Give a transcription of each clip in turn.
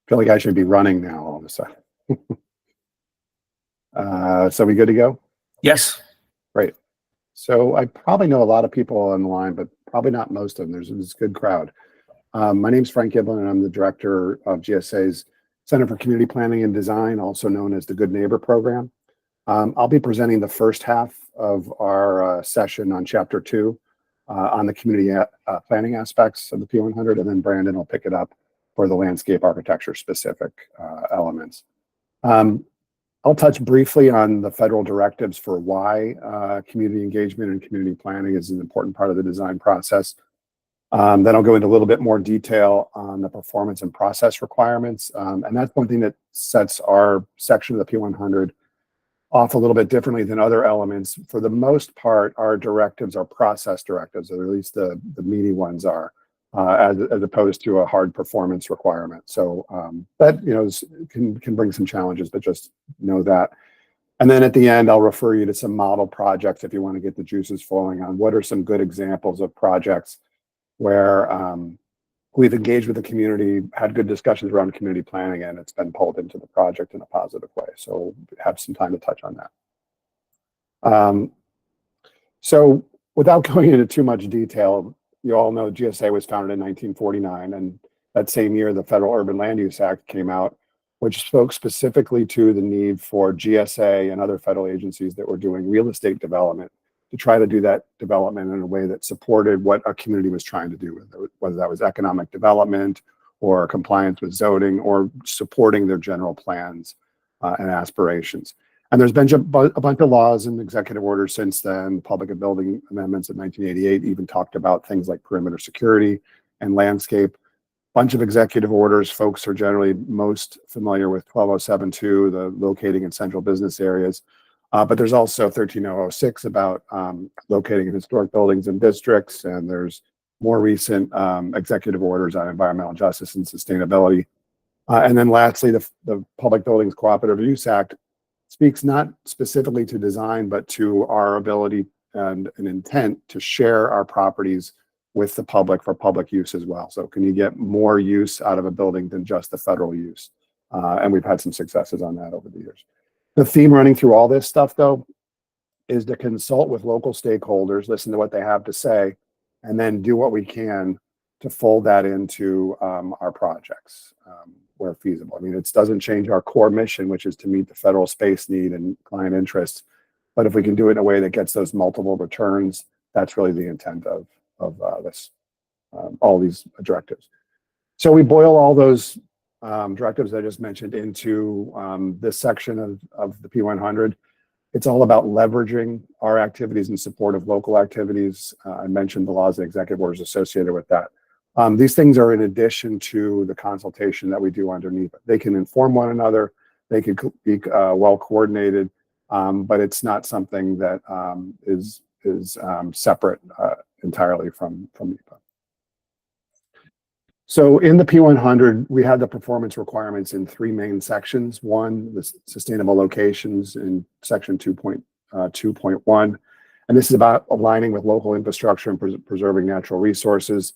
Feel like I should be running now all of a sudden. So we good to go? Yes. Great. So I probably know a lot of people online, but probably not most of them. There's this good crowd. My name's Frank Giblin, and I'm the director of GSA's Center for Community Planning and Design, also known as the Good Neighbor Program. I'll be presenting the first half of our session on Chapter 2 on the community planning aspects of the P100, and then Brandon will pick it up for the landscape architecture specific elements. I'll touch briefly on the federal directives for why community engagement and community planning is an important part of the design process. Then I'll go into a little bit more detail on the performance and process requirements. And that's one thing that sets our section of the P100 off a little bit differently than other elements. For the most part, our directives are process directives, or at least the meaty ones are, as opposed to a hard performance requirement. So that can bring some challenges, but just know that. And then at the end, I'll refer you to some model projects if you want to get the juices flowing on what are some good examples of projects where we've engaged with the community, had good discussions around community planning, and it's been pulled into the project in a positive way. So have some time to touch on that. So without going into too much detail, you all know GSA was founded in 1949, and that same year, the Federal Urban Land Use Act came out, which spoke specifically to the need for GSA and other federal agencies that were doing real estate development to try to do that development in a way that supported what a community was trying to do, whether that was economic development or compliance with zoning or supporting their general plans and aspirations. And there's been a bunch of laws and executive orders since then. Public and Building Amendments in 1988 even talked about things like perimeter security and landscape. Bunch of executive orders. Folks are generally most familiar with 12072, the locating in central business areas. But there's also 13006 about locating in historic buildings and districts, and there's more recent executive orders on environmental justice and sustainability. And then lastly, the Public Buildings Cooperative Use Act speaks not specifically to design, but to our ability and an intent to share our properties with the public for public use as well. So can you get more use out of a building than just the federal use? And we've had some successes on that over the years. The theme running through all this stuff, though, is to consult with local stakeholders, listen to what they have to say, and then do what we can to fold that into our projects where feasible. I mean, it doesn't change our core mission, which is to meet the federal space need and client interests. But if we can do it in a way that gets those multiple returns, that's really the intent of all these directives. So we boil all those directives I just mentioned into this section of the P100. It's all about leveraging our activities in support of local activities. I mentioned the laws and executive orders associated with that. These things are in addition to the consultation that we do underneath. They can inform one another. They can be well coordinated, but it's not something that is separate entirely from NEPA. So in the P100, we had the performance requirements in three main sections. One, the sustainable locations in section 2.2.1. And this is about aligning with local infrastructure and preserving natural resources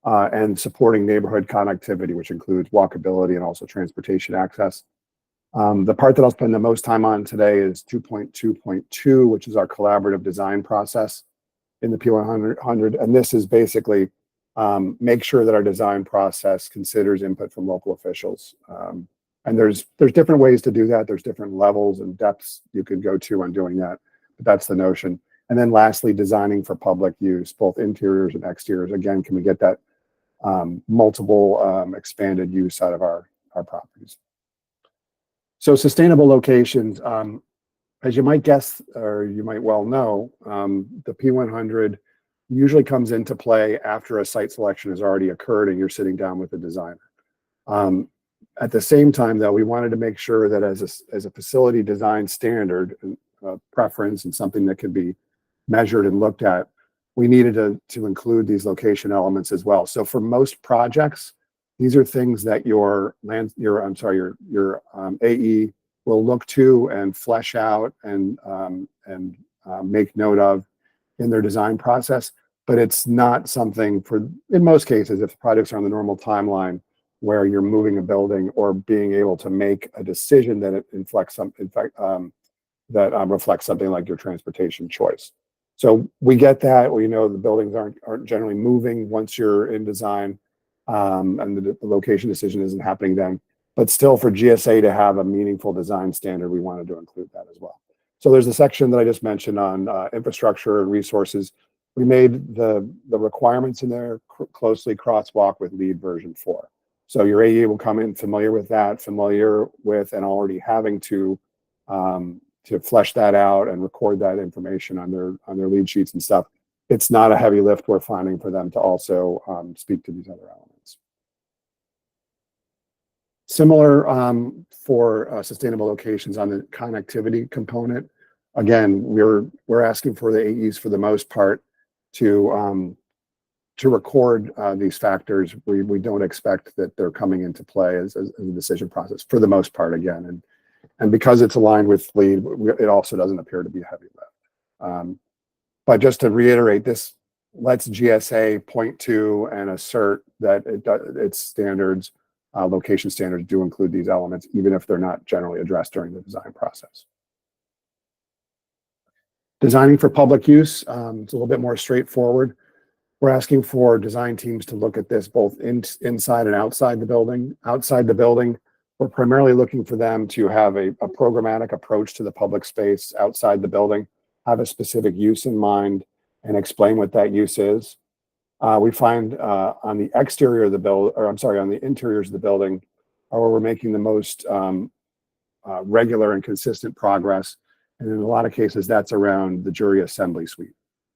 and supporting neighborhood connectivity, which includes walkability and also transportation access. The part that I'll spend the most time on today is 2.2.2, which is our collaborative design process in the P100. And this is basically make sure that our design process considers input from local officials. And there's different ways to do that. There's different levels and depths you could go to on doing that, but that's the notion. And then lastly, designing for public use, both interiors and exteriors. Again, can we get that multiple expanded use out of our properties? So sustainable locations, as you might guess, or you might well know, the P100 usually comes into play after a site selection has already occurred and you're sitting down with the designer. At the same time, though, we wanted to make sure that as a facility design standard, preference, and something that could be measured and looked at, we needed to include these location elements as well. So for most projects, these are things that your AE will look to and flesh out and make note of in their design process, but it's not something in most cases, if projects are on the normal timeline, where you're moving a building or being able to make a decision that it inflects some, in fact, that reflects something like your transportation choice. So we get that. We know the buildings aren't generally moving once you're in design, and the location decision isn't happening then. But still, for GSA to have a meaningful design standard, we wanted to include that as well. So there's a section that I just mentioned on infrastructure and resources. We made the requirements in there closely crosswalk with LEED version 4. So your AE will come in familiar with that, familiar with and already having to flesh that out and record that information on their lead sheets and stuff. It's not a heavy lift we're finding for them to also speak to these other elements. Similar for sustainable locations on the connectivity component. Again, we're asking for the AEs for the most part to record these factors. We don't expect that they're coming into play as a decision process for the most part, again. And because it's aligned with LEED, it also doesn't appear to be a heavy lift. But just to reiterate, this lets GSA point to and assert that its standards, location standards, do include these elements, even if they're not generally addressed during the design process. Designing for public use, it's a little bit more straightforward. We're asking for design teams to look at this both inside and outside the building. Outside the building, we're primarily looking for them to have a programmatic approach to the public space outside the building, have a specific use in mind, and explain what that use is. We find on the exterior of the building, or I'm sorry, on the interiors of the building, where we're making the most regular and consistent progress. And in a lot of cases, that's around the jury assembly suite.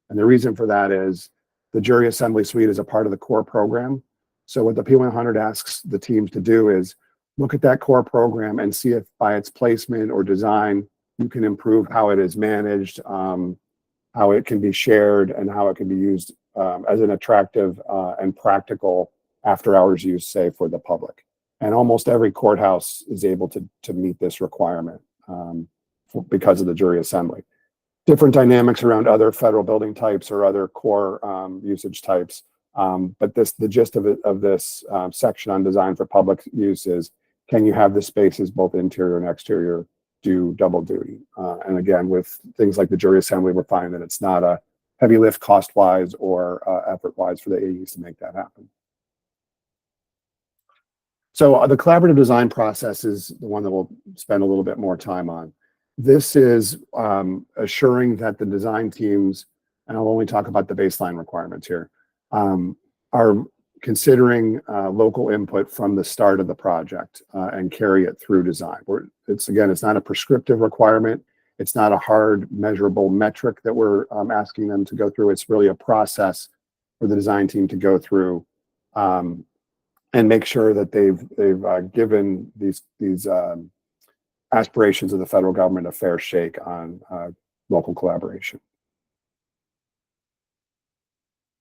And the reason for that is the jury assembly suite is a part of the core program. So what the P100 asks the teams to do is look at that core program and see if by its placement or design, you can improve how it is managed, how it can be shared, and how it can be used as an attractive and practical after-hours use, say, for the public. And almost every courthouse is able to meet this requirement because of the jury assembly. Different dynamics around other federal building types or other core usage types. But the gist of this section on design for public use is, can you have the spaces, both interior and exterior, do double duty? And again, with things like the jury assembly, we're finding that it's not a heavy lift cost-wise or effort-wise for the AEs to make that happen. So the collaborative design process is the one that we'll spend a little bit more time on. This is assuring that the design teams, and I'll only talk about the baseline requirements here, are considering local input from the start of the project and carry it through design. It's not a prescriptive requirement. It's not a hard measurable metric that we're asking them to go through. It's really a process for the design team to go through and make sure that they've given these aspirations of the federal government a fair shake on local collaboration.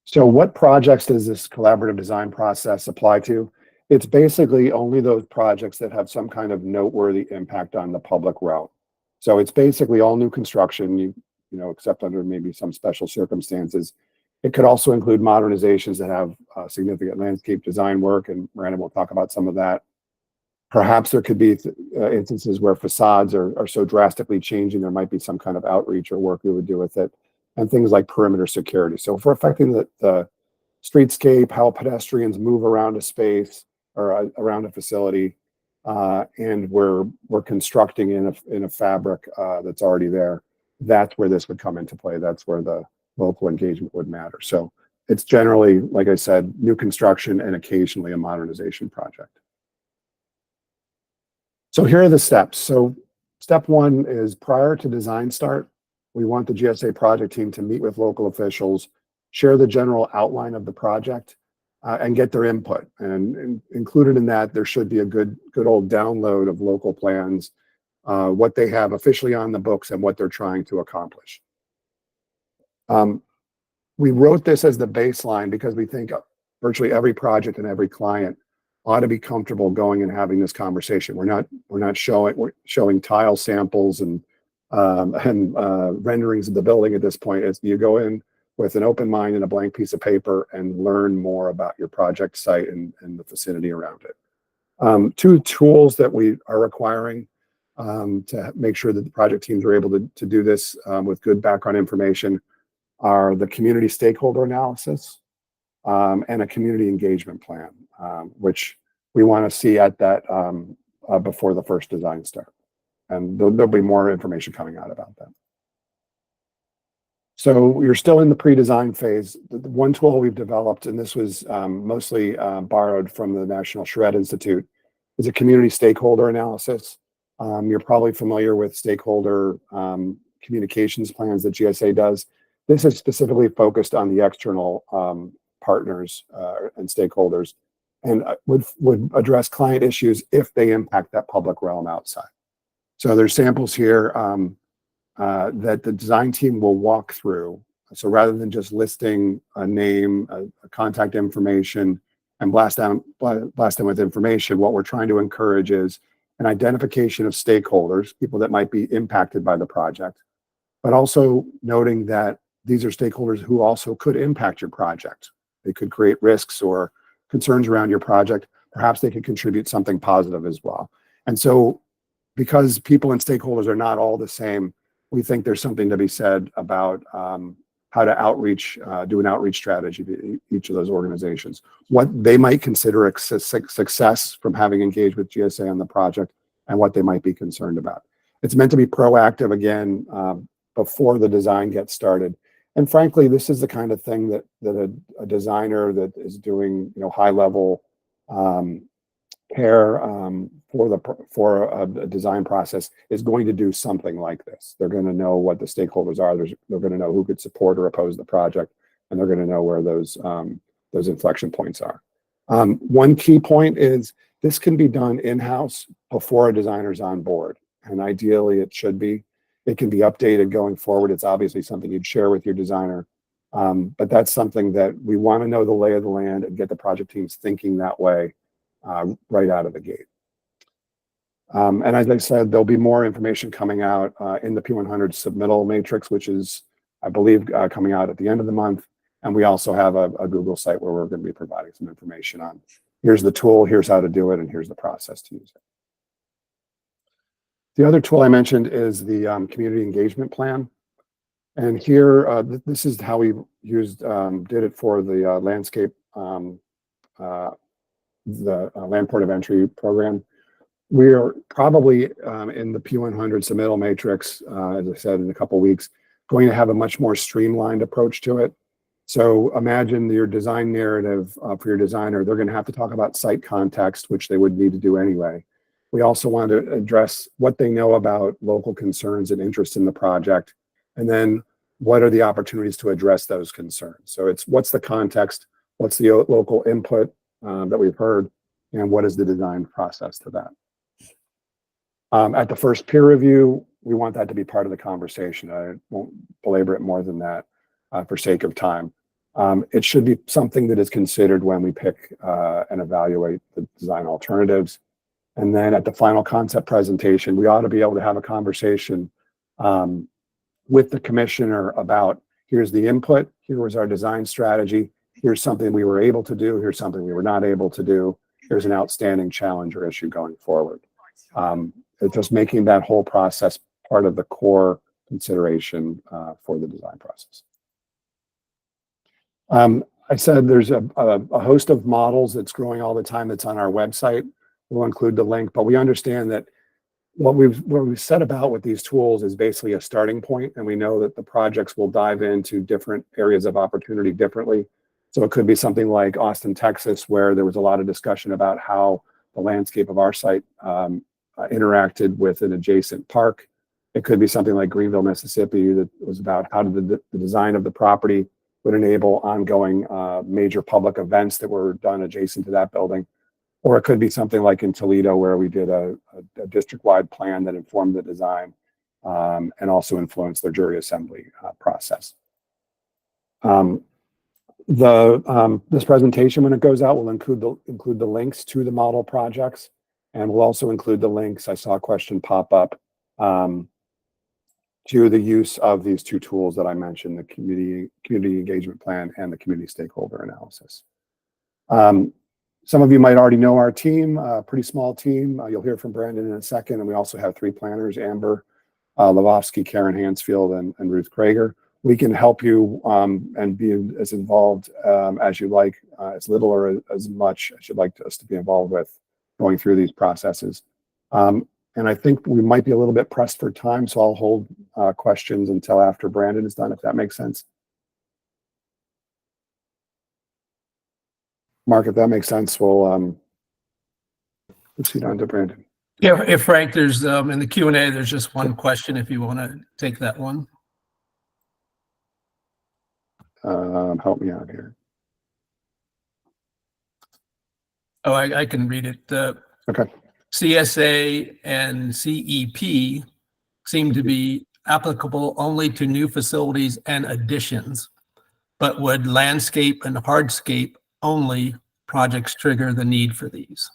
So what projects does this collaborative design process apply to? It's basically only those projects that have some kind of noteworthy impact on the public realm. So it's basically all new construction, you know, except under maybe some special circumstances. It could also include modernizations that have significant landscape design work, and Miranda will talk about some of that. Perhaps there could be instances where facades are so drastically changing, there might be some kind of outreach or work we would do with it, and things like perimeter security. So if we're affecting the streetscape, how pedestrians move around a space or around a facility, and we're constructing in a fabric that's already there, that's where this would come into play. That's where the local engagement would matter. So it's generally, like I said, new construction and occasionally a modernization project. So here are the steps. So step one is prior to design start, we want the GSA project team to meet with local officials, share the general outline of the project, and get their input. And included in that, there should be a good old download of local plans, what they have officially on the books and what they're trying to accomplish. We wrote this as the baseline because we think virtually every project and every client ought to be comfortable going and having this conversation. We're not showing tile samples and renderings of the building at this point. It's you go in with an open mind and a blank piece of paper and learn more about your project site and the vicinity around it. Two tools that we are requiring to make sure that the project teams are able to do this with good background information are the community stakeholder analysis and a community engagement plan, which we want to see at that before the first design start. And there'll be more information coming out about that. So you're still in the pre-design phase. The one tool we've developed, and this was mostly borrowed from the National Shred Institute, is a community stakeholder analysis. You're probably familiar with stakeholder communications plans that GSA does. This is specifically focused on the external partners and stakeholders, and would address client issues if they impact that public realm outside. So there's samples here that the design team will walk through. So rather than just listing a name, a contact information, and blast them with information, what we're trying to encourage is an identification of stakeholders, people that might be impacted by the project, but also noting that these are stakeholders who also could impact your project. They could create risks or concerns around your project. Perhaps they could contribute something positive as well. And so because people and stakeholders are not all the same, we think there's something to be said about how to outreach, do an outreach strategy to each of those organizations, what they might consider a success from having engaged with GSA on the project, and what they might be concerned about. It's meant to be proactive again before the design gets started. And frankly, this is the kind of thing that a designer that is doing high level care for a design process is going to do something like this. They're going to know what the stakeholders are. They're going to know who could support or oppose the project, and they're going to know where those inflection points are. One key point is this can be done in-house before a designer's on board, and ideally it should be. It can be updated going forward. It's obviously something you'd share with your designer, but that's something that we want to know the lay of the land and get the project teams thinking that way right out of the gate. And as I said, there'll be more information coming out in the P100 submittal matrix, which is, I believe, coming out at the end of the month. And we also have a Google site where we're going to be providing some information on here's the tool, here's how to do it, and here's the process to use it. The other tool I mentioned is the community engagement plan. And here, this is how we did it for the landscape, the land port of entry program. We are probably in the P100 submittal matrix, as I said, in a couple of weeks, going to have a much more streamlined approach to it. So imagine your design narrative for your designer. They're going to have to talk about site context, which they would need to do anyway. We also want to address what they know about local concerns and interests in the project, and then what are the opportunities to address those concerns. So it's what's the context, what's the local input that we've heard, and what is the design process to that. At the first peer review, we want that to be part of the conversation. I won't belabor it more than that for sake of time. It should be something that is considered when we pick and evaluate the design alternatives. And then at the final concept presentation, we ought to be able to have a conversation with the commissioner about here's the input, here was our design strategy, here's something we were able to do, here's something we were not able to do, here's an outstanding challenge or issue going forward. It's just making that whole process part of the core consideration for the design process. I said there's a host of models that's growing all the time that's on our website. We'll include the link, but we understand that what we've set about with these tools is basically a starting point, and we know that the projects will dive into different areas of opportunity differently. So it could be something like Austin, Texas, where there was a lot of discussion about how the landscape of our site interacted with an adjacent park. It could be something like Greenville, Mississippi, that was about how did the design of the property would enable ongoing major public events that were done adjacent to that building. Or it could be something like in Toledo, where we did a district-wide plan that informed the design and also influenced their jury assembly process. This presentation, when it goes out, will include the links to the model projects, and we'll also include the links. I saw a question pop up to the use of these two tools that I mentioned: the community engagement plan and the community stakeholder analysis. Some of you might already know our team, a pretty small team. You'll hear from Brandon in a second. And we also have 3 planners, Amber Lavofsky, Karen Hansfield, and Ruth Krager. We can help you and be as involved as you like, as little or as much as you'd like us to be involved with going through these processes. And I think we might be a little bit pressed for time, so I'll hold questions until after Brandon is done, if that makes sense. Mark, if that makes sense, we'll proceed on to Brandon. Yeah, if Frank, there's in the Q&A, there's just one question if you want to take that one. Help me out here. Oh, I can read it. Okay. CSA and CEP seem to be applicable only to new facilities and additions, but would landscape and hardscape only projects trigger the need for these?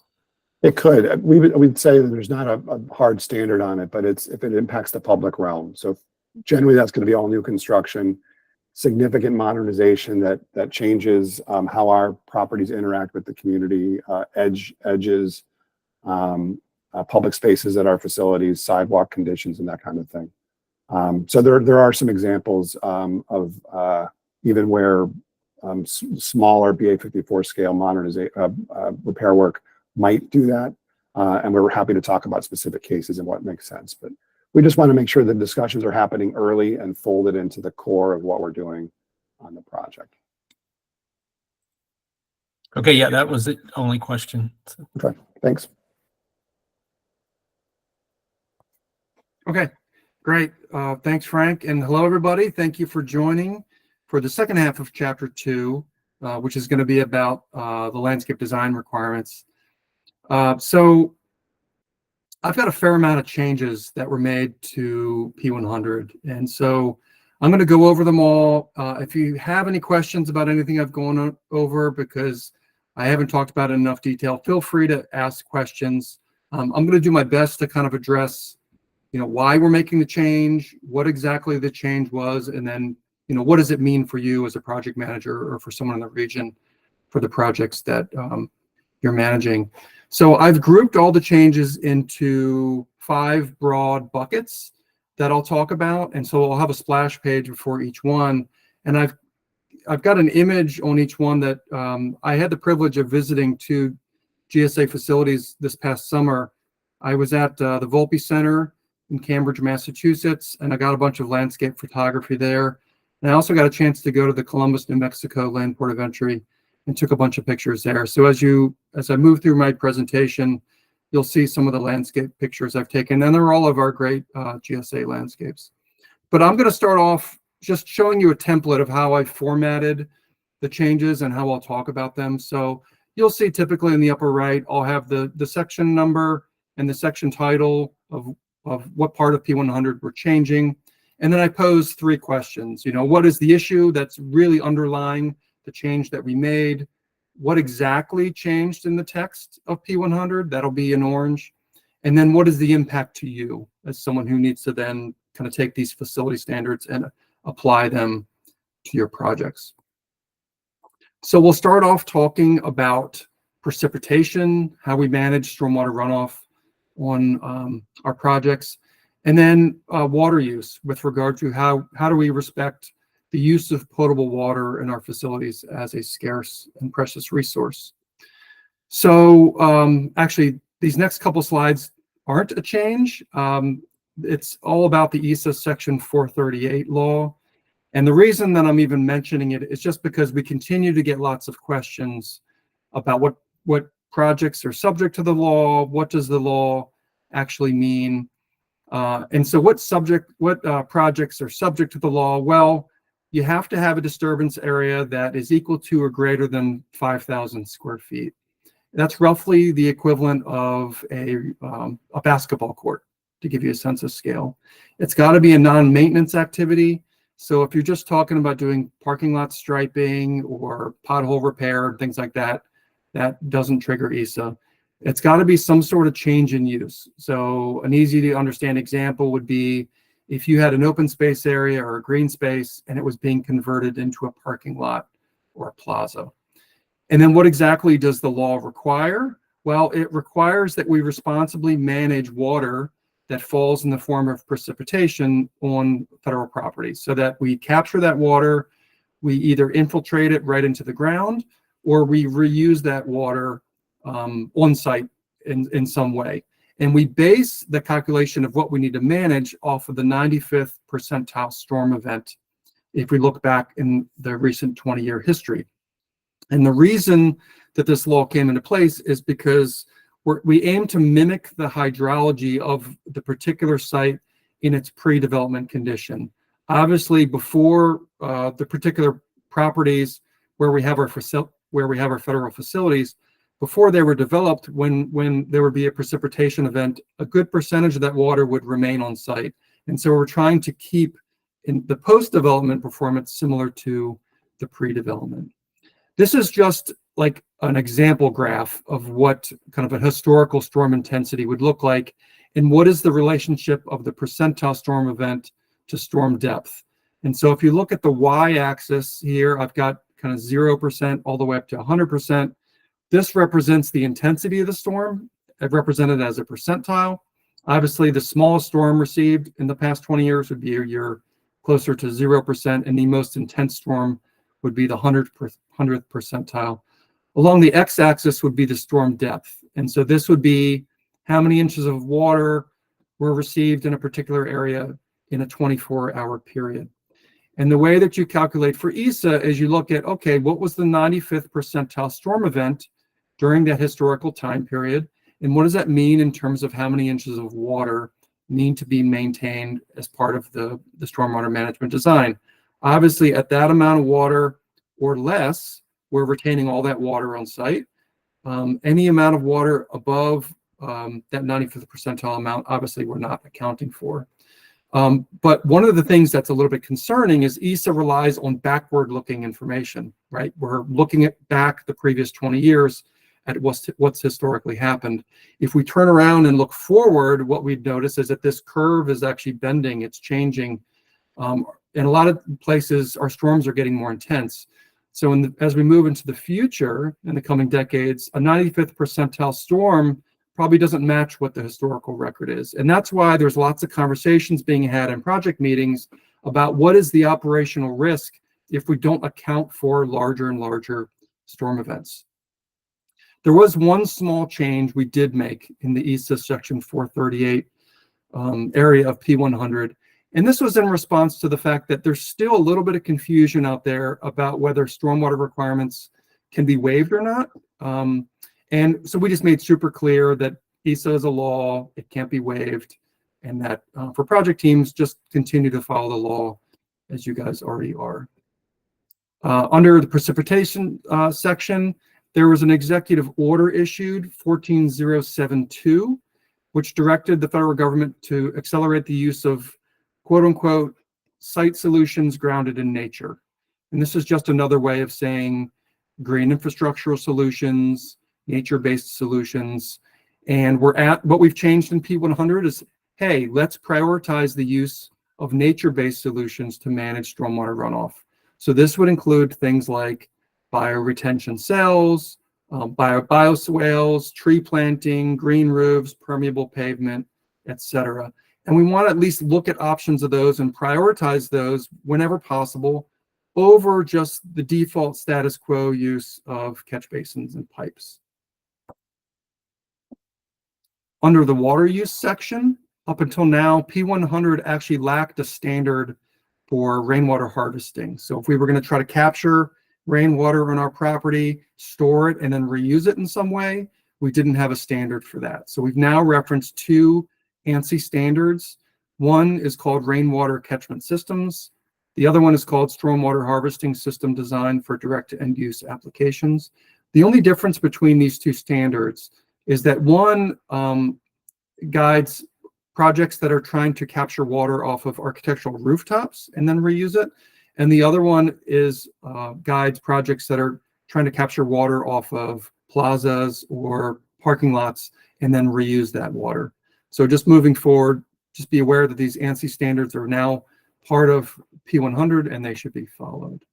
It could. We'd say that there's not a hard standard on it, but it's if it impacts the public realm. So generally, that's going to be all new construction, significant modernization that changes how our properties interact with the community, edges, public spaces at our facilities, sidewalk conditions, and that kind of thing. So there are some examples of even where smaller BA54 scale modernization repair work might do that, and we're happy to talk about specific cases and what makes sense. But we just want to make sure the discussions are happening early and folded into the core of what we're doing on the project. Okay, yeah, that was the only question. Okay, thanks. Okay, great. Thanks, Frank. And hello, everybody. Thank you for joining for the second half of Chapter 2, which is going to be about the landscape design requirements. So I've got a fair amount of changes that were made to P100. And so I'm going to go over them all. If you have any questions about anything I've gone over, because I haven't talked about it in enough detail, feel free to ask questions. I'm going to do my best to kind of address why we're making the change, what exactly the change was, and then, what does it mean for you as a project manager or for someone in the region for the projects that you're managing. So I've grouped all the changes into 5 broad buckets that I'll talk about. And so I'll have a splash page before each one. And I've got an image on each one that I had the privilege of visiting 2 GSA facilities this past summer. I was at the Volpe Center in Cambridge, Massachusetts, and I got a bunch of landscape photography there. And I also got a chance to go to the Columbus, New Mexico Land Port of Entry and took a bunch of pictures there. So as I move through my presentation, you'll see some of the landscape pictures I've taken, and they're all of our great GSA landscapes. But I'm going to start off just showing you a template of how I formatted the changes and how I'll talk about them. So you'll see typically in the upper right, I'll have the section number and the section title of what part of P100 we're changing. And then I pose 3 questions. What is the issue that's really underlying the change that we made? What exactly changed in the text of P100? That'll be in orange. And then what is the impact to you as someone who needs to then kind of take these facility standards and apply them to your projects? So we'll start off talking about precipitation, how we manage stormwater runoff on our projects, and then water use with regard to how do we respect the use of potable water in our facilities as a scarce and precious resource. So actually, these next couple slides aren't a change. It's all about the ESA Section 438 law. And the reason that I'm even mentioning it is just because we continue to get lots of questions about what projects are subject to the law, what does the law actually mean? And so what projects are subject to the law? Well, you have to have a disturbance area that is equal to or greater than 5,000 square feet. That's roughly the equivalent of a basketball court, to give you a sense of scale. It's got to be a non-maintenance activity. So if you're just talking about doing parking lot striping or pothole repair, things like that, that doesn't trigger ESA. It's got to be some sort of change in use. So an easy to understand example would be if you had an open space area or a green space and it was being converted into a parking lot or a plaza. And then what exactly does the law require? Well, it requires that we responsibly manage water that falls in the form of precipitation on federal property, so that we capture that water, we either infiltrate it right into the ground, or we reuse that water on site in some way. And we base the calculation of what we need to manage off of the 95th percentile storm event, if we look back in the recent 20-year history. And the reason that this law came into place is because we aim to mimic the hydrology of the particular site in its pre-development condition. Obviously, before the particular properties where we have our federal facilities, before they were developed, when there would be a precipitation event, a good percentage of that water would remain on site. And so we're trying to keep in the post-development performance similar to the pre-development. This is just like an example graph of what kind of a historical storm intensity would look like, and what is the relationship of the percentile storm event to storm depth. And so if you look at the y-axis here, I've got kind of 0% all the way up to 100%. This represents the intensity of the storm, represented as a percentile. Obviously, the smallest storm received in the past 20 years would be your closer to 0%, and the most intense storm would be the 100th percentile. Along the x-axis would be the storm depth. And so this would be how many inches of water were received in a particular area in a 24-hour period. And the way that you calculate for ESA is you look at, okay, what was the 95th percentile storm event during that historical time period? And what does that mean in terms of how many inches of water need to be maintained as part of the stormwater management design? Obviously, at that amount of water or less, we're retaining all that water on site. Any amount of water above that 95th percentile amount, obviously, we're not accounting for. But one of the things that's a little bit concerning is ESA relies on backward-looking information, right? We're looking at back the previous 20 years at what's historically happened. If we turn around and look forward, what we'd notice is that this curve is actually bending, it's changing. In a lot of places, our storms are getting more intense. So as we move into the future, in the coming decades, a 95th percentile storm probably doesn't match what the historical record is. And that's why there's lots of conversations being had in project meetings about what is the operational risk if we don't account for larger and larger storm events. There was one small change we did make in the ESA Section 438 area of P100. And this was in response to the fact that there's still a little bit of confusion out there about whether stormwater requirements can be waived or not. And so we just made super clear that ESA is a law, it can't be waived, and that for project teams, just continue to follow the law as you guys already are. Under the precipitation section, there was an executive order issued, 14072, which directed the federal government to accelerate the use of quote unquote site solutions grounded in nature. And this is just another way of saying green infrastructural solutions, nature-based solutions. And what we've changed in P100 is, hey, let's prioritize the use of nature-based solutions to manage stormwater runoff. So this would include things like bioretention cells, bioswales, tree planting, green roofs, permeable pavement, etc. And we want to at least look at options of those and prioritize those whenever possible over just the default status quo use of catch basins and pipes. Under the water use section, up until now, P100 actually lacked a standard for rainwater harvesting. So if we were going to try to capture rainwater on our property, store it, and then reuse it in some way, we didn't have a standard for that. So we've now referenced two ANSI standards. One is called Rainwater Catchment Systems. The other one is called Stormwater Harvesting System Design for Direct End Use Applications. The only difference between these two standards is that one guides projects that are trying to capture water off of architectural rooftops and then reuse it. And the other one is guides projects that are trying to capture water off of plazas or parking lots and then reuse that water. So just moving forward, just be aware that these ANSI standards are now part of P100 and they should be followed.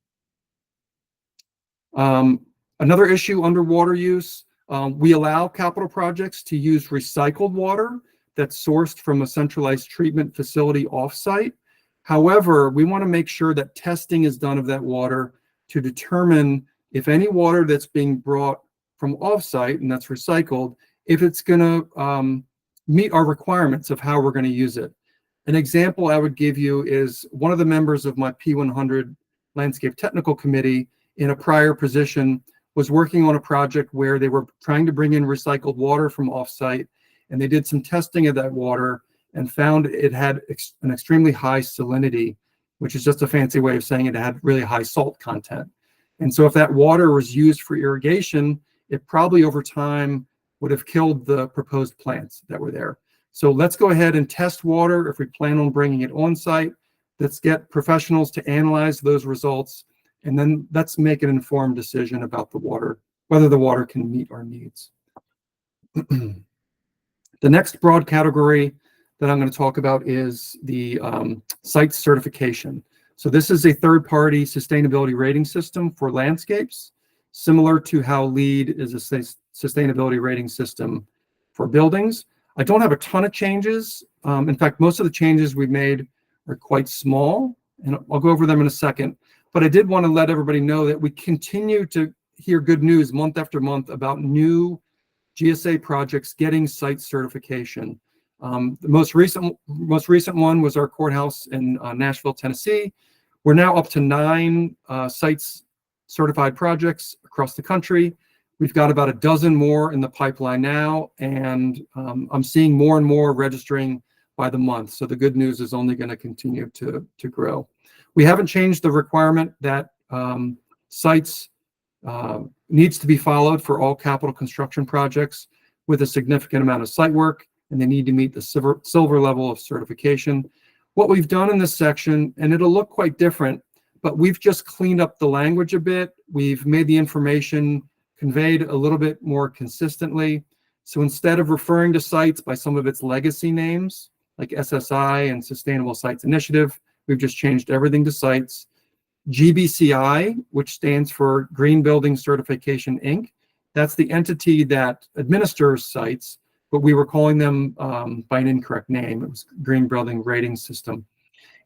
Another issue under water use, we allow capital projects to use recycled water that's sourced from a centralized treatment facility offsite. However, we want to make sure that testing is done of that water to determine if any water that's being brought from offsite and that's recycled, if it's going to meet our requirements of how we're going to use it. An example I would give you is one of the members of my P100 Landscape Technical Committee in a prior position was working on a project where they were trying to bring in recycled water from offsite, and they did some testing of that water and found it had an extremely high salinity, which is just a fancy way of saying it had really high salt content. And so if that water was used for irrigation, it probably over time would have killed the proposed plants that were there. So let's go ahead and test water if we plan on bringing it on site. Let's get professionals to analyze those results, and then let's make an informed decision about the water, whether the water can meet our needs. The next broad category that I'm going to talk about is the site certification. So this is a third-party sustainability rating system for landscapes, similar to how LEED is a sustainability rating system for buildings. I don't have a ton of changes. In fact, most of the changes we've made are quite small, and I'll go over them in a second. But I did want to let everybody know that we continue to hear good news month after month about new GSA projects getting site certification. The most recent one was our courthouse in Nashville, Tennessee. We're now up to 9 sites certified projects across the country. We've got about a dozen more in the pipeline now, and I'm seeing more and more registering by the month. So the good news is only going to continue to grow. We haven't changed the requirement that sites needs to be followed for all capital construction projects with a significant amount of site work, and they need to meet the silver level of certification. What we've done in this section, and it'll look quite different, but we've just cleaned up the language a bit. We've made the information conveyed a little bit more consistently. So instead of referring to sites by some of its legacy names, like SSI and Sustainable Sites Initiative, we've just changed everything to sites. GBCI, which stands for Green Building Certification, Inc., that's the entity that administers sites, but we were calling them by an incorrect name. It was Green Building Rating System.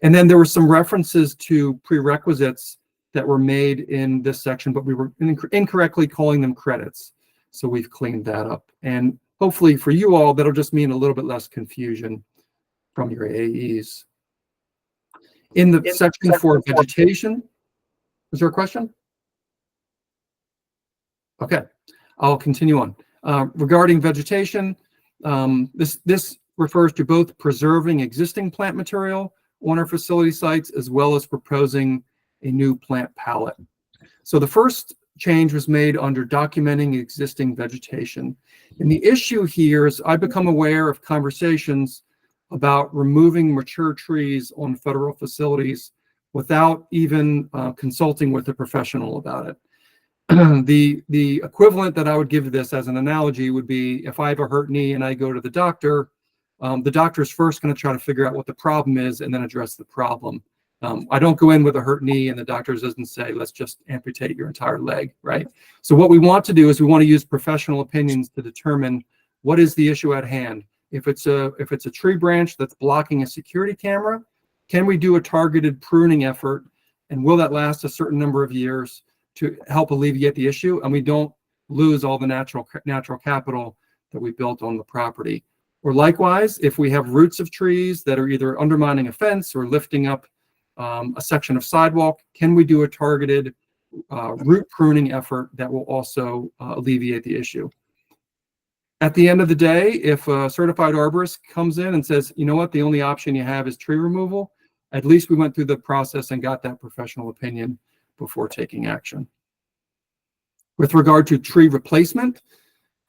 And then there were some references to prerequisites that were made in this section, but we were incorrectly calling them credits. So we've cleaned that up. And hopefully for you all, that'll just mean a little bit less confusion from your AEs. In the section for vegetation, is there a question? Okay, I'll continue on. Regarding vegetation, this refers to both preserving existing plant material on our facility sites as well as proposing a new plant palette. So the first change was made under documenting existing vegetation. And the issue here is I've become aware of conversations about removing mature trees on federal facilities without even consulting with a professional about it. The equivalent that I would give to this as an analogy would be if I have a hurt knee and I go to the doctor is first going to try to figure out what the problem is and then address the problem. I don't go in with a hurt knee and the doctor doesn't say, let's just amputate your entire leg, right? So what we want to do is we want to use professional opinions to determine what is the issue at hand. If it's a tree branch that's blocking a security camera, can we do a targeted pruning effort, and will that last a certain number of years to help alleviate the issue, and we don't lose all the natural capital that we built on the property? Or likewise, if we have roots of trees that are either undermining a fence or lifting up a section of sidewalk, can we do a targeted root pruning effort that will also alleviate the issue? At the end of the day, if a certified arborist comes in and says, you know what, the only option you have is tree removal, at least we went through the process and got that professional opinion before taking action. With regard to tree replacement,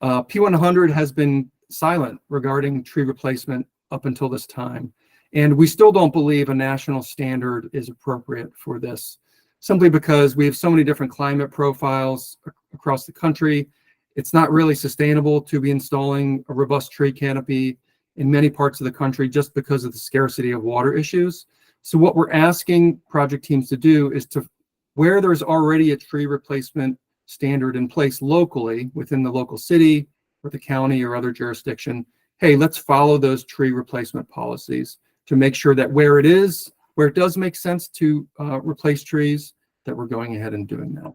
P100 has been silent regarding tree replacement up until this time. And we still don't believe a national standard is appropriate for this, simply because we have so many different climate profiles across the country. It's not really sustainable to be installing a robust tree canopy in many parts of the country just because of the scarcity of water issues. So what we're asking project teams to do is to, where there's already a tree replacement standard in place locally within the local city or the county or other jurisdiction. Hey, let's follow those tree replacement policies to make sure that where it does make sense to replace trees, that we're going ahead and doing that.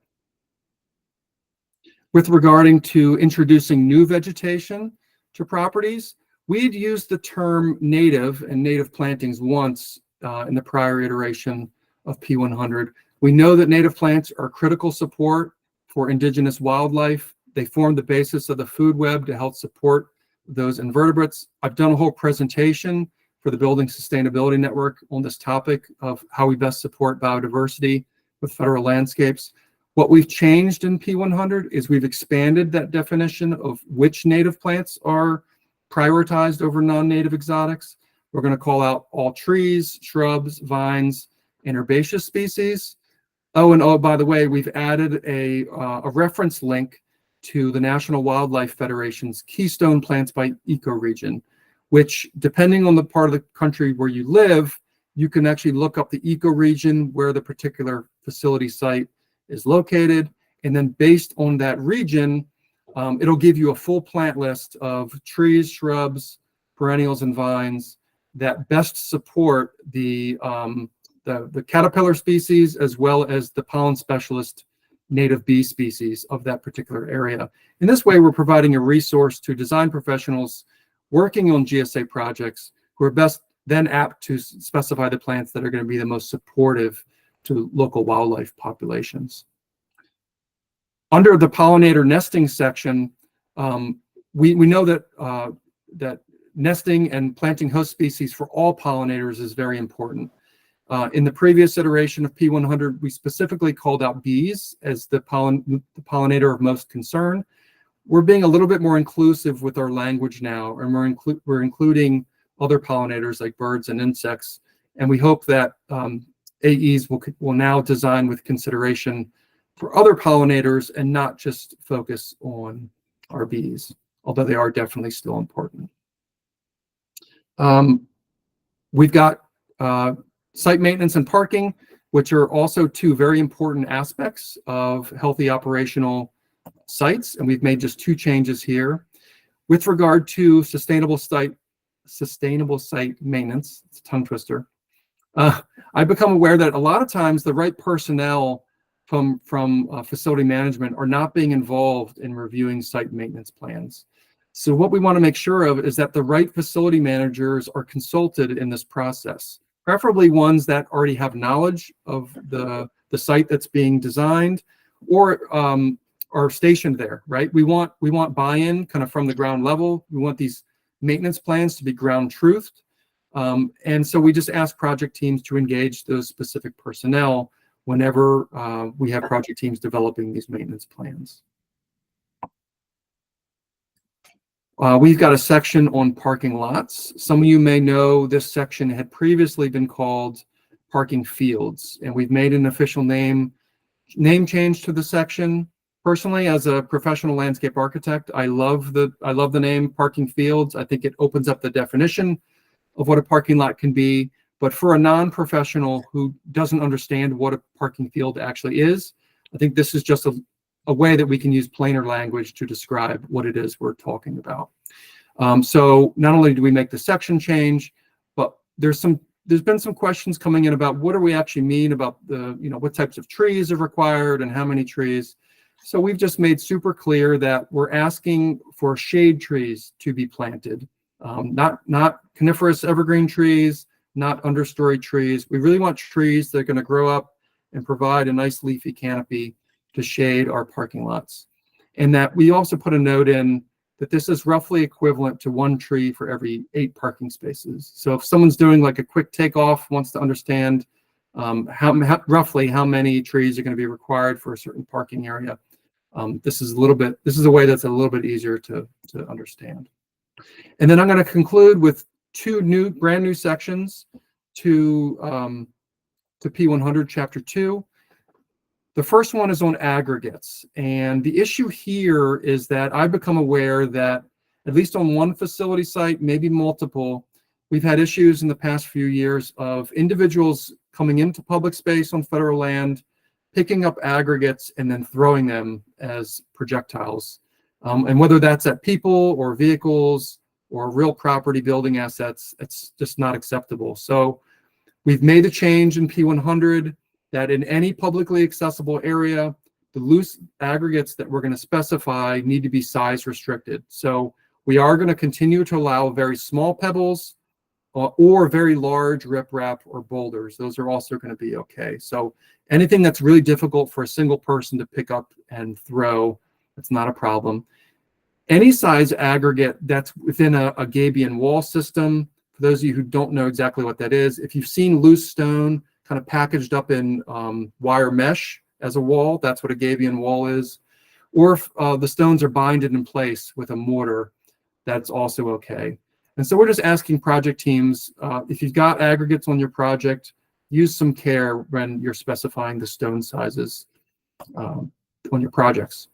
With regarding to introducing new vegetation to properties, we had used the term native and native plantings once in the prior iteration of P100. We know that native plants are critical support for indigenous wildlife. They form the basis of the food web to help support those invertebrates. I've done a whole presentation for the Building Sustainability Network on this topic of how we best support biodiversity with federal landscapes. What we've changed in P100 is we've expanded that definition of which native plants are prioritized over non-native exotics. We're going to call out all trees, shrubs, vines, and herbaceous species. Oh, by the way, we've added a reference link to the National Wildlife Federation's Keystone Plants by Ecoregion, which, depending on the part of the country where you live, you can actually look up the ecoregion where the particular facility site is located. And then based on that region, it'll give you a full plant list of trees, shrubs, perennials, and vines that best support the caterpillar species as well as the pollen specialist native bee species of that particular area. In this way, we're providing a resource to design professionals working on GSA projects who are best then apt to specify the plants that are going to be the most supportive to local wildlife populations. Under the pollinator nesting section, we know that that nesting and planting host species for all pollinators is very important. In the previous iteration of P100, we specifically called out bees as the pollinator of most concern. We're being a little bit more inclusive with our language now, and we're including other pollinators like birds and insects. And we hope that AEs will now design with consideration for other pollinators and not just focus on our bees, although they are definitely still important. We've got site maintenance and parking, which are also two very important aspects of healthy operational sites, and we've made just two changes here. With regard to sustainable site maintenance, it's a tongue twister, I've become aware that a lot of times the right personnel from facility management are not being involved in reviewing site maintenance plans. So what we want to make sure of is that the right facility managers are consulted in this process, preferably ones that already have knowledge of the site that's being designed or are stationed there, right? We want buy-in kind of from the ground level. We want these maintenance plans to be ground truthed. And so we just ask project teams to engage those specific personnel whenever we have project teams developing these maintenance plans. We've got a section on parking lots. Some of you may know this section had previously been called parking fields, and we've made an official name change to the section. Personally, as a professional landscape architect, I love the name parking fields. I think it opens up the definition of what a parking lot can be. But for a non-professional who doesn't understand what a parking field actually is, I think this is just a way that we can use plainer language to describe what it is we're talking about. So not only do we make the section change, but there's been some questions coming in about what do we actually mean about what types of trees are required and how many trees. So we've just made super clear that we're asking for shade trees to be planted, not coniferous evergreen trees, not understory trees. We really want trees that are going to grow up and provide a nice leafy canopy to shade our parking lots. And that we also put a note in that this is roughly equivalent to 1 tree for every 8 parking spaces. So if someone's doing like a quick takeoff, wants to understand roughly how many trees are going to be required for a certain parking area, this is a way that's a little bit easier to understand. And then I'm going to conclude with 2 brand new sections to P100 Chapter 2. The first one is on aggregates. And the issue here is that I've become aware that at least on one facility site, maybe multiple, we've had issues in the past few years of individuals coming into public space on federal land, picking up aggregates and then throwing them as projectiles. And whether that's at people or vehicles or real property building assets, it's just not acceptable. So we've made a change in P100 that in any publicly accessible area, the loose aggregates that we're going to specify need to be size restricted. So we are going to continue to allow very small pebbles or very large riprap or boulders. Those are also going to be okay. So anything that's really difficult for a single person to pick up and throw, that's not a problem. Any size aggregate that's within a gabion wall system, for those of you who don't know exactly what that is, if you've seen loose stone kind of packaged up in wire mesh as a wall, that's what a gabion wall is. Or if the stones are binded in place with a mortar, that's also okay. And so we're just asking project teams, if you've got aggregates on your project, use some care when you're specifying the stone sizes on your projects.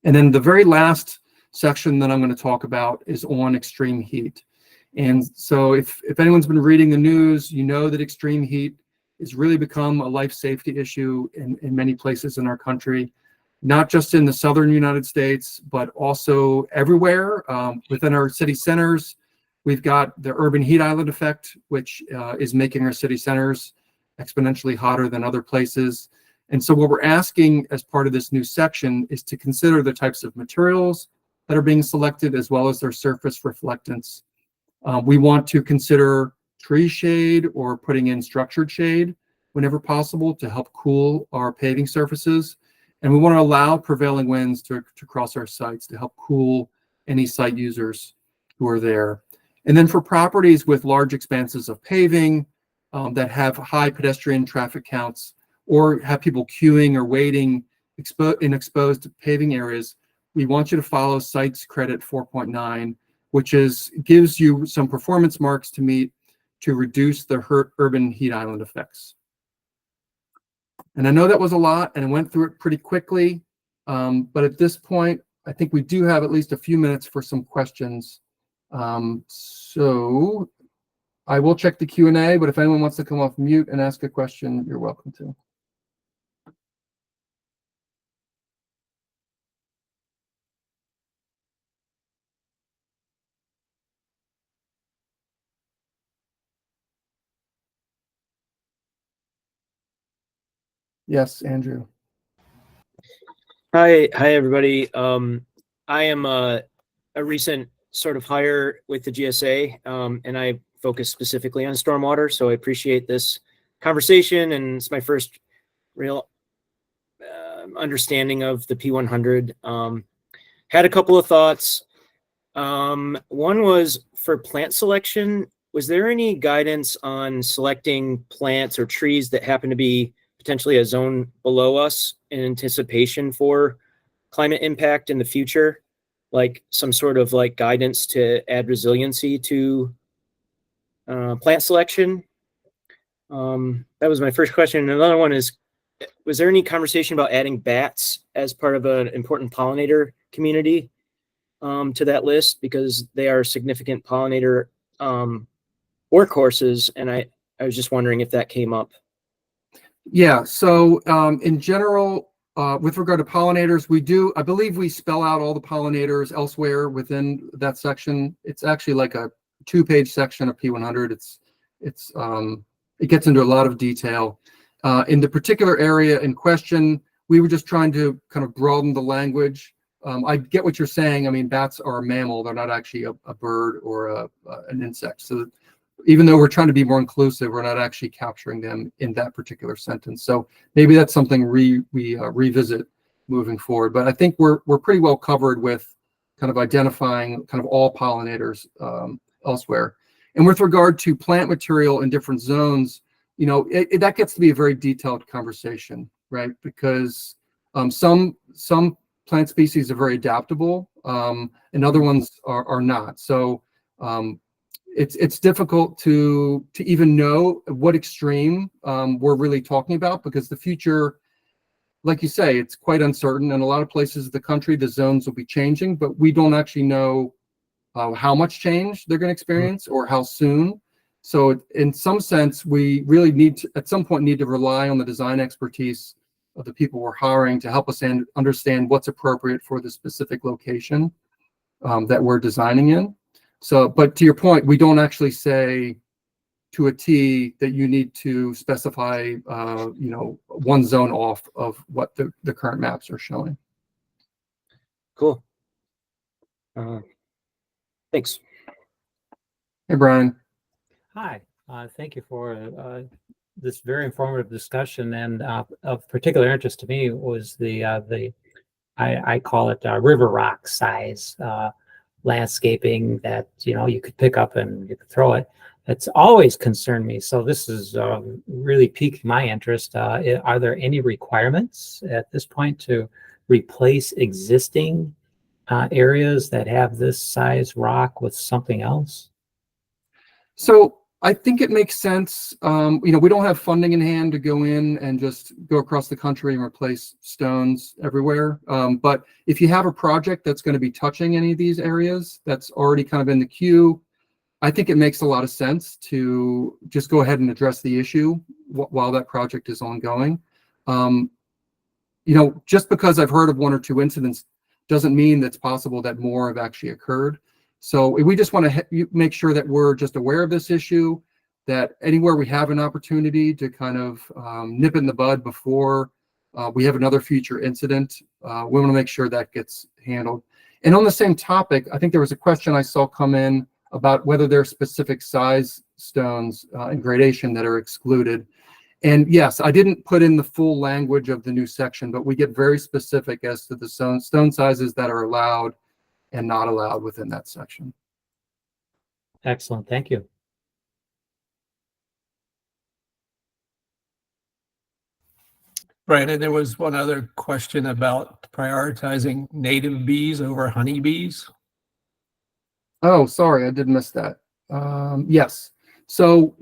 And then the very last section that I'm going to talk about is on extreme heat. And so if anyone's been reading the news, you know that extreme heat has really become a life safety issue in many places in our country, not just in the southern United States, but also everywhere. Within our city centers, we've got the urban heat island effect, which is making our city centers exponentially hotter than other places. And so what we're asking as part of this new section is to consider the types of materials that are being selected as well as their surface reflectance. We want to consider tree shade or putting in structured shade whenever possible to help cool our paving surfaces. And we want to allow prevailing winds to cross our sites to help cool any site users who are there. And then for properties with large expanses of paving that have high pedestrian traffic counts or have people queuing or waiting in exposed paving areas, we want you to follow Sites Credit 4.9, which gives you some performance marks to meet to reduce the urban heat island effects. And I know that was a lot and I went through it pretty quickly, but at this point, I think we do have at least a few minutes for some questions. So I will check the Q&A, but if anyone wants to come off mute and ask a question, you're welcome to. Yes, Andrew. Hi, everybody. I am a recent sort of hire with the GSA, and I focus specifically on stormwater. So I appreciate this conversation, and it's my first real understanding of the P100. Had a couple of thoughts. One was for plant selection. Was there any guidance on selecting plants or trees that happen to be potentially a zone below us in anticipation for climate impact in the future, like some sort of like guidance to add resiliency to plant selection? That was my first question. Another one is, was there any conversation about adding bats as part of an important pollinator community to that list, because they are significant pollinator workhorses, and I was just wondering if that came up. Yeah, so in general, with regard to pollinators, I believe we spell out all the pollinators elsewhere within that section. It's actually like a 2-page section of P100. It gets into a lot of detail. In the particular area in question, we were just trying to kind of broaden the language. I get what you're saying. I mean, bats are a mammal. They're not actually a bird or an insect. So even though we're trying to be more inclusive, we're not actually capturing them in that particular sentence. So maybe that's something we revisit moving forward. But I think we're pretty well covered with kind of identifying kind of all pollinators elsewhere. And with regard to plant material in different zones, you know, that gets to be a very detailed conversation, right? Because some plant species are very adaptable, and other ones are not. So it's difficult to even know what extreme we're really talking about, because the future, like you say, it's quite uncertain. In a lot of places of the country, the zones will be changing, but we don't actually know how much change they're going to experience or how soon. So in some sense, we really need to, at some point, need to rely on the design expertise of the people we're hiring to help us understand what's appropriate for the specific location that we're designing in. So, but to your point, we don't actually say to a T that you need to specify, you know, one zone off of what the current maps are showing. Cool. Thanks. Hey, Brian. Hi, thank you for this very informative discussion. And of particular interest to me was I call it river rock size landscaping that, you know, you could pick up and you could throw it. It's always concerned me. So this is really piqued my interest. Are there any requirements at this point to replace existing areas that have this size rock with something else? So I think it makes sense. You know, we don't have funding in hand to go in and just go across the country and replace stones everywhere. But if you have a project that's going to be touching any of these areas that's already kind of in the queue, I think it makes a lot of sense to just go ahead and address the issue while that project is ongoing. You know, just because I've heard of one or two incidents doesn't mean that's possible that more have actually occurred. So we just want to make sure that we're just aware of this issue, that anywhere we have an opportunity to kind of nip it in the bud before we have another future incident, we want to make sure that gets handled. And on the same topic, I think there was a question I saw come in about whether there are specific size stones and gradation that are excluded. And yes, I didn't put in the full language of the new section, but we get very specific as to the stone sizes that are allowed and not allowed within that section. Excellent, thank you. Right, and there was one other question about prioritizing native bees over honeybees. Oh, sorry, I did miss that. Yes. So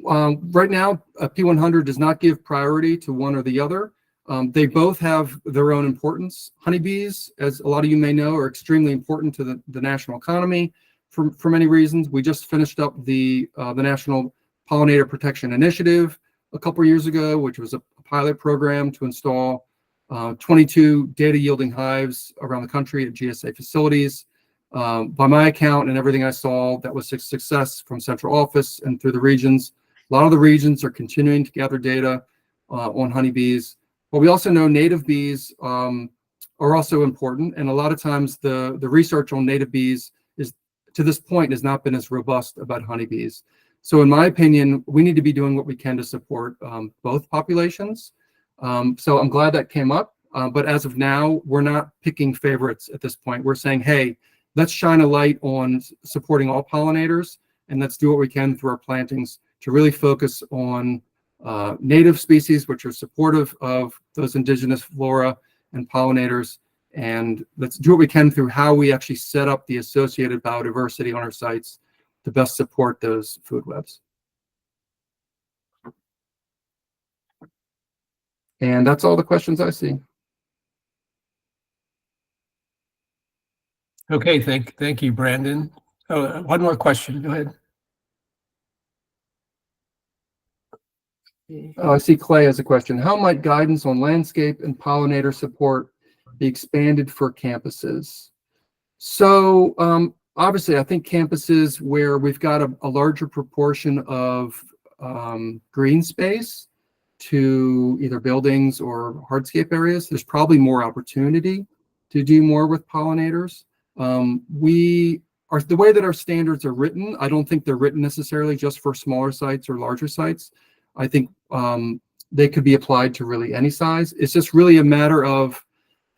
right now, P100 does not give priority to one or the other. They both have their own importance. Honeybees, as a lot of you may know, are extremely important to the national economy for many reasons. We just finished up the National Pollinator Protection Initiative a couple of years ago, which was a pilot program to install 22 data yielding hives around the country at GSA facilities. By my account and everything I saw, that was a success from central office and through the regions. A lot of the regions are continuing to gather data on honeybees. But we also know native bees are also important. And a lot of times the research on native bees is, to this point, has not been as robust about honeybees. So in my opinion, we need to be doing what we can to support both populations. So I'm glad that came up. But as of now, we're not picking favorites at this point. We're saying, hey, let's shine a light on supporting all pollinators, and let's do what we can through our plantings to really focus on native species, which are supportive of those indigenous flora and pollinators. And let's do what we can through how we actually set up the associated biodiversity on our sites to best support those food webs. And that's all the questions I see. Okay, thank you, Brandon. Oh, one more question. Go ahead. I see Clay has a question. How might guidance on landscape and pollinator support be expanded for campuses? So obviously, I think campuses where we've got a larger proportion of green space to either buildings or hardscape areas, there's probably more opportunity to do more with pollinators. The way that our standards are written, I don't think they're written necessarily just for smaller sites or larger sites. I think they could be applied to really any size. It's just really a matter of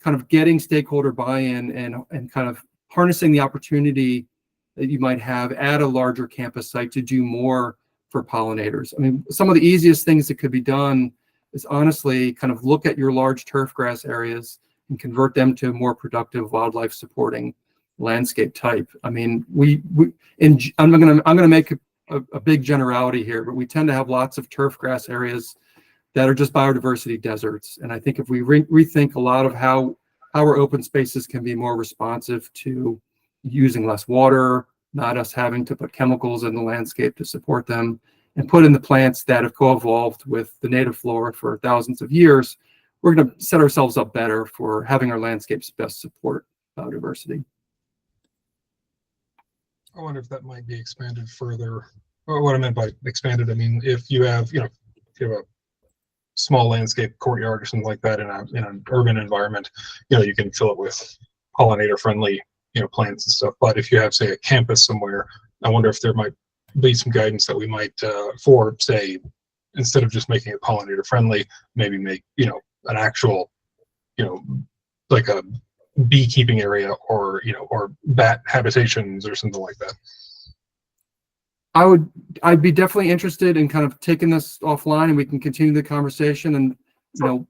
kind of getting stakeholder buy-in and kind of harnessing the opportunity that you might have at a larger campus site to do more for pollinators. I mean, some of the easiest things that could be done is honestly kind of look at your large turf grass areas and convert them to more productive wildlife supporting landscape type. I mean, I'm gonna make a big generality here, but we tend to have lots of turf grass areas that are just biodiversity deserts. And I think if we rethink a lot of how our open spaces can be more responsive to using less water, not us having to put chemicals in the landscape to support them, and put in the plants that have co-evolved with the native flora for thousands of years, we're going to set ourselves up better for having our landscapes best support biodiversity. I wonder if that might be expanded further. Or what I meant by expanded, I mean, if you have, if you have a small landscape courtyard or something like that in an urban environment, you can fill it with pollinator friendly, plants and stuff. But if you have, say, a campus somewhere, I wonder if there might be some guidance that we might, for, say, instead of just making it pollinator friendly, maybe make, an actual, like a beekeeping area or, or bat habitations or something like that. I'd be definitely interested in kind of taking this offline, and we can continue the conversation, and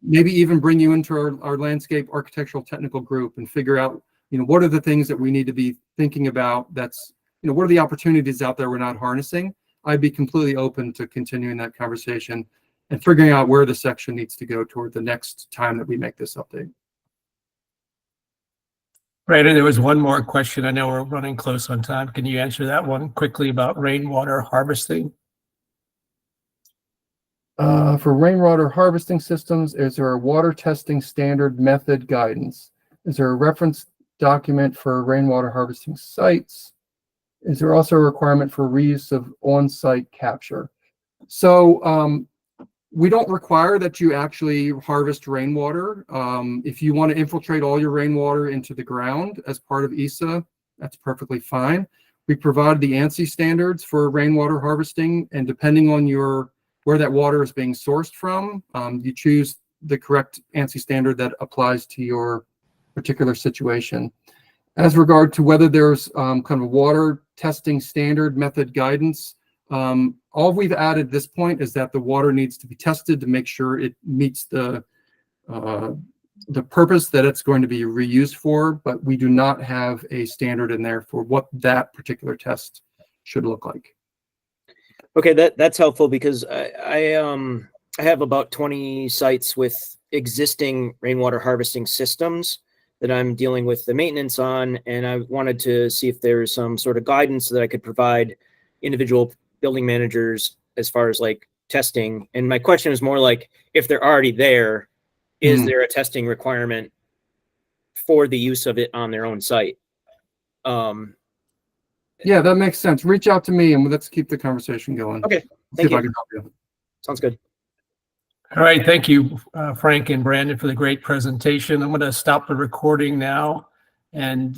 maybe even bring you into our landscape architectural technical group and figure out what are the things that we need to be thinking about. That's what are the opportunities out there we're not harnessing. I'd be completely open to continuing that conversation and figuring out where the section needs to go toward the next time that we make this update. Right, and there was one more question. I know we're running close on time. Can you answer that one quickly about rainwater harvesting? For rainwater harvesting systems, is there a water testing standard method guidance? Is there a reference document for rainwater harvesting sites? Is there also a requirement for reuse of on-site capture? So we don't require that you actually harvest rainwater. If you want to infiltrate all your rainwater into the ground as part of ESA, that's perfectly fine. We provide the ANSI standards for rainwater harvesting, and depending on where that water is being sourced from, you choose the correct ANSI standard that applies to your particular situation. As regard to whether there's kind of a water testing standard method guidance, all we've added at this point is that the water needs to be tested to make sure it meets the purpose that it's going to be reused for, but we do not have a standard in there for what that particular test should look like. Okay, that's helpful, because I have about 20 sites with existing rainwater harvesting systems that I'm dealing with the maintenance on, and I wanted to see if there's some sort of guidance that I could provide individual building managers as far as like testing. And my question is more like, if they're already there, is there a testing requirement for the use of it on their own site? Yeah, that makes sense. Reach out to me and let's keep the conversation going. Okay, See thank if I you. can help you. Sounds good. All right, thank you, Frank and Brandon, for the great presentation. I'm going to stop the recording now, and